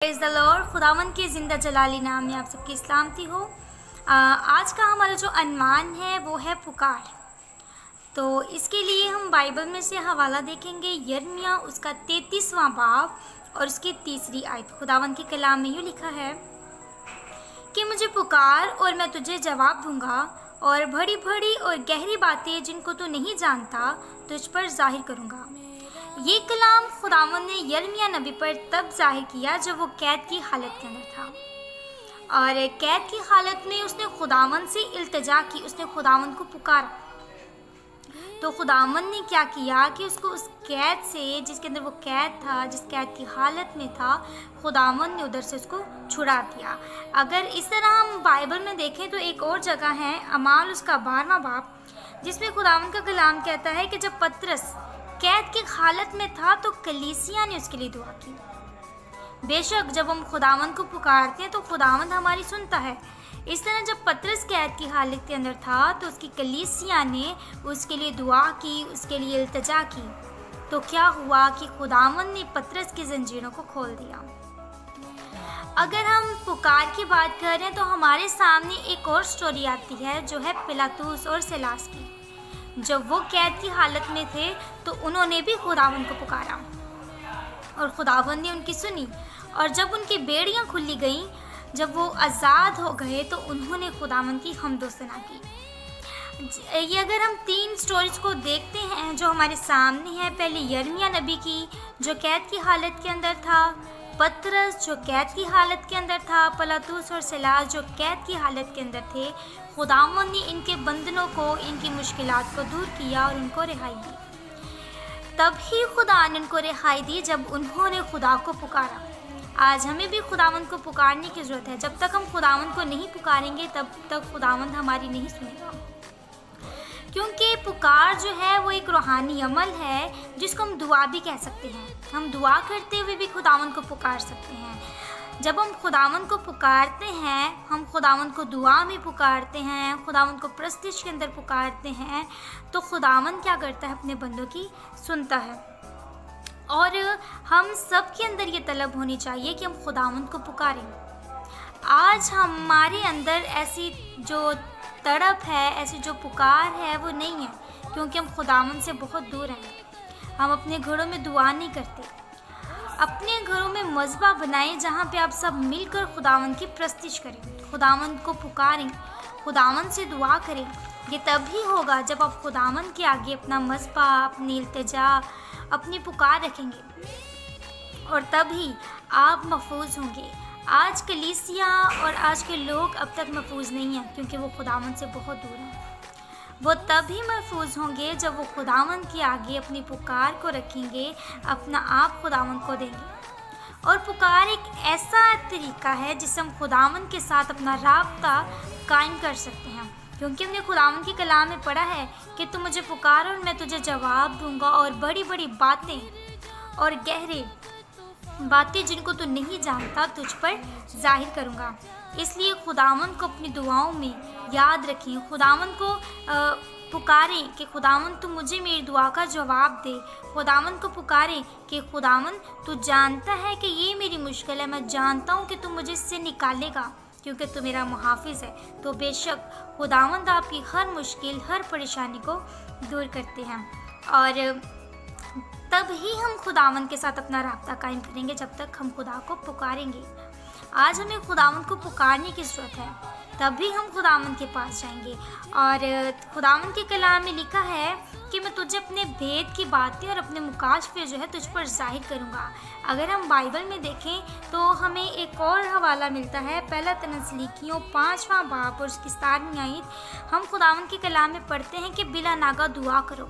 Praise the Lord. खुदावंद के ज़िंदा जलाली नाम में आप सबकी सलामती हो। आज का हमारा जो अन्वान है वो है पुकार। तो इसके लिए हम बाइबल में से हवाला देखेंगे यिर्मयाह उसका 33वां बाब और उसकी 3री आयत। खुदावंद के कलाम में यूँ लिखा है कि मुझे पुकार और मैं तुझे जवाब दूंगा और बड़ी बड़ी और गहरी बातें जिनको तू नहीं जानता तुझ पर जाहिर करूँगा। ये कलाम खुदावंद ने यिर्मयाह नबी पर तब जाहिर किया जब वो कैद की हालत के अंदर था और कैद की हालत में उसने खुदावंद से इल्तिजा की, उसने खुदावंद को पुकारा। तो खुदावंद ने क्या किया कि उसको उस कैद से, जिसके अंदर वो कैद था, जिस कैद की हालत में था, खुदावंद ने उधर से उसको छुड़ा दिया। अगर इस तरह हम बाइबल में देखें तो एक और जगह है अमाल उसका 12वां बाब, जिसमें खुदावंद का कलाम कहता है कि जब पतरस कैद की हालत में था तो कलीसिया ने उसके लिए दुआ की। बेशक जब हम खुदावंद को पुकारते हैं तो खुदावंद हमारी सुनता है। इस तरह जब पतरस कैद की हालत के अंदर था तो उसकी कलीसिया ने उसके लिए दुआ की, उसके लिए इल्तिजा की। तो क्या हुआ कि खुदावंद ने पतरस की जंजीरों को खोल दिया। अगर हम पुकार की बात करें तो हमारे सामने एक और स्टोरी आती है जो है पिलातुस और सिलास की। जब वो कैद की हालत में थे तो उन्होंने भी खुदावंद को पुकारा और खुदावंद ने उनकी सुनी। और जब उनकी बेड़ियां खुली गईं, जब वो आज़ाद हो गए तो उन्होंने खुदावंद की हम्दो सना की। ये अगर हम 3 स्टोरीज को देखते हैं जो हमारे सामने है, पहले यिर्मयाह नबी की जो कैद की हालत के अंदर था, पतरस जो कैद की हालत के अंदर था, पिलातुस और सिलास जो कैद की हालत के अंदर थे। खुदावंद ने इनके बंधनों को, इनकी मुश्किलात को दूर किया और उनको रिहाई दी। तभी खुदा ने उनको रिहाई दी जब उन्होंने खुदा को पुकारा। आज हमें भी खुदावंद को पुकारने की ज़रूरत है। जब तक हम खुदावंद को नहीं पुकारेंगे तब तक खुदावंद हमारी नहीं सुनेगा, क्योंकि पुकार जो है वो एक रूहानी अमल है जिसको हम दुआ भी कह सकते हैं। हम दुआ करते हुए भी खुदावंद को पुकार सकते हैं। जब हम खुदावंद को पुकारते हैं, हम खुदावंद को दुआ में पुकारते हैं, खुदावंद को प्रस्तिश के अंदर पुकारते हैं, तो खुदावंद क्या करता है, अपने बंदों की सुनता है। और हम सब के अंदर ये तलब होनी चाहिए कि हम खुदावंद को पुकारें। आज हमारे अंदर ऐसी जो तड़प है, ऐसी जो पुकार है वो नहीं है, क्योंकि हम खुदावंद से बहुत दूर हैं। हम अपने घरों में दुआ नहीं करते। अपने घरों में मज़बा बनाएं जहाँ पे आप सब मिलकर खुदावंद की प्रस्तिश करें, खुदावंद को पुकारें, खुदावंद से दुआ करें। ये तभी होगा जब आप खुदावंद के आगे अपना मज़बा, अपनी इल्तिजा, अपनी पुकार रखेंगे और तभी आप महफूज होंगे। आज कलीसिया और आज के लोग अब तक महफूज नहीं हैं क्योंकि वो खुदावंद से बहुत दूर हैं। वो तभी महफूज होंगे जब वो खुदावंद के आगे अपनी पुकार को रखेंगे, अपना आप खुदावंद को देंगे। और पुकार एक ऐसा तरीका है जिससे हम खुदावंद के साथ अपना राब्ता कायम कर सकते हैं, क्योंकि हमने खुदावंद के कलाम में पढ़ा है कि तू मुझे पुकार और मैं तुझे जवाब दूंगा और बड़ी बड़ी बातें और गहरे बातें जिनको तू नहीं जानता तुझ पर जाहिर करूँगा। इसलिए खुदावंद को अपनी दुआओं में याद रखें, खुदावंद को पुकारें कि खुदावंद तू मुझे मेरी दुआ का जवाब दे। खुदावंद को पुकारें कि खुदावंद तू जानता है कि ये मेरी मुश्किल है, मैं जानता हूँ कि तू मुझे इससे निकालेगा क्योंकि तू मेरा मुहाफिज है। तो बेशक खुदावंद आपकी हर मुश्किल, हर परेशानी को दूर करते हैं। और तब ही हम खुदावंद के साथ अपना राब्ता कायम करेंगे जब तक हम खुदा को पुकारेंगे। आज हमें खुदावंद को पुकारने की ज़रूरत है, तभी हम खुदावंद के पास जाएंगे। और खुदावंद के कलाम में लिखा है कि मैं तुझे अपने भेद की बातें और अपने मुकाशफे जो है तुझ पर जाहिर करूँगा। अगर हम बाइबल में देखें तो हमें एक और हवाला मिलता है, पहला तसलीकियों 5वां बाब और उसकी 7वीं आयत। हम खुदावंद के कलाम में पढ़ते हैं कि बिला नागा दुआ करो,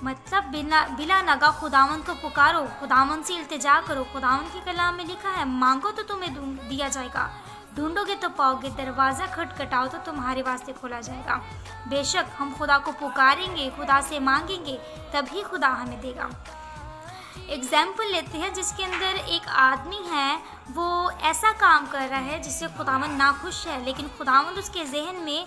मतलब बिला नगा खुदावंद को पुकारो, खुदावंद से इल्तिजा करो। खुदावंद के कलाम में लिखा है मांगो तो तुम्हें दिया जाएगा, ढूंढोगे तो पाओगे, दरवाज़ा खटखटाओ तो तुम्हारे वास्ते खोला जाएगा। बेशक हम खुदा को पुकारेंगे, खुदा से मांगेंगे, तभी खुदा हमें देगा। एग्जाम्पल लेते हैं जिसके अंदर एक आदमी है, वो ऐसा काम कर रहा है जिससे खुदावंद नाखुश है, लेकिन खुदावंद उसके जहन में,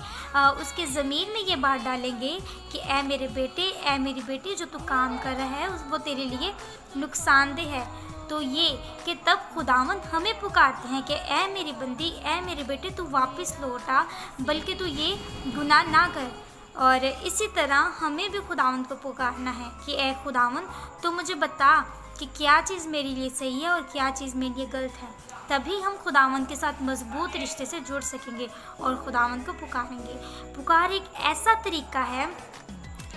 उसके ज़मीर में ये बात डालेंगे कि ऐ मेरे बेटे, ऐ मेरी बेटी, जो तू काम कर रहा है वो तेरे लिए नुकसानदेह है। तो ये कि तब खुदावंद हमें पुकारते हैं कि ए मेरी बंदी, ए मेरे बेटे, तू वापस लौट आ, बल्कि तू ये गुनाह ना कर। और इसी तरह हमें भी खुदावंद को पुकारना है कि ए खुदावंद, तो मुझे बता कि क्या चीज़ मेरे लिए सही है और क्या चीज़ मेरे लिए गलत है। तभी हम खुदावंद के साथ मजबूत रिश्ते से जुड़ सकेंगे और खुदावंद को पुकारेंगे। पुकार एक ऐसा तरीका है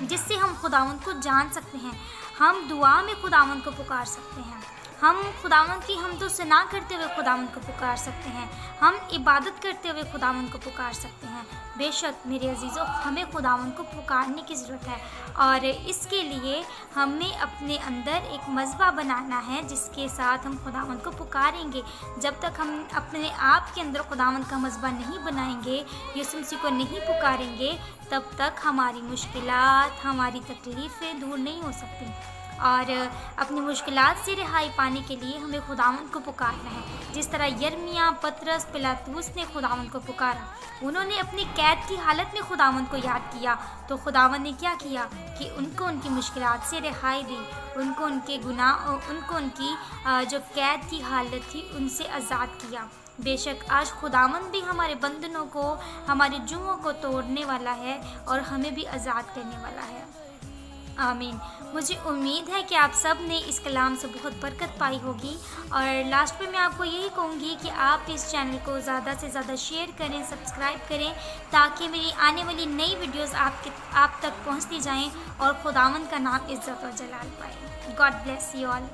जिससे हम खुदावंद को जान सकते हैं। हम दुआ में खुदावंद को पुकार सकते हैं, हम खुदावंद की हमदो सना करते हुए खुदावंद को पुकार सकते हैं, हम इबादत करते हुए खुदावंद को पुकार सकते हैं। बेशक मेरे अजीज़ों, हमें खुदावंद को पुकारने की ज़रूरत है और इसके लिए हमें अपने अंदर एक मज़बा बनाना है जिसके साथ हम खुदावंद को पुकारेंगे। जब तक हम अपने आप के अंदर खुदावंद का मज़बा नहीं बनाएंगे, यीशु मसीह को नहीं पुकारेंगे, तब तक हमारी मुश्किलात, हमारी तकलीफ़ें दूर नहीं हो सकती। और अपनी मुश्किलात से रिहाई पाने के लिए हमें खुदावंद को पुकारना है। जिस तरह यिर्मयाह, पतरस, पिलातूस ने खुदावंद को पुकारा, उन्होंने अपनी कैद की हालत में खुदावंद को याद किया, तो खुदावंद ने क्या किया कि उनको उनकी मुश्किलात से रिहाई दी, उनको उनके गुनाह, उनको उनकी जो कैद की हालत थी उनसे आज़ाद किया। बेशक आज खुदावंद भी हमारे बंधनों को, हमारे जुओं को तोड़ने वाला है और हमें भी आज़ाद करने वाला है। आमीन। मुझे उम्मीद है कि आप सब ने इस कलाम से बहुत बरकत पाई होगी। और लास्ट में मैं आपको यही कहूँगी कि आप इस चैनल को ज़्यादा से ज़्यादा शेयर करें, सब्सक्राइब करें, ताकि मेरी आने वाली नई वीडियोस आप तक पहुँचती जाएं और खुदावंद का नाम इज़्ज़त और जलाल पाए। God bless you all.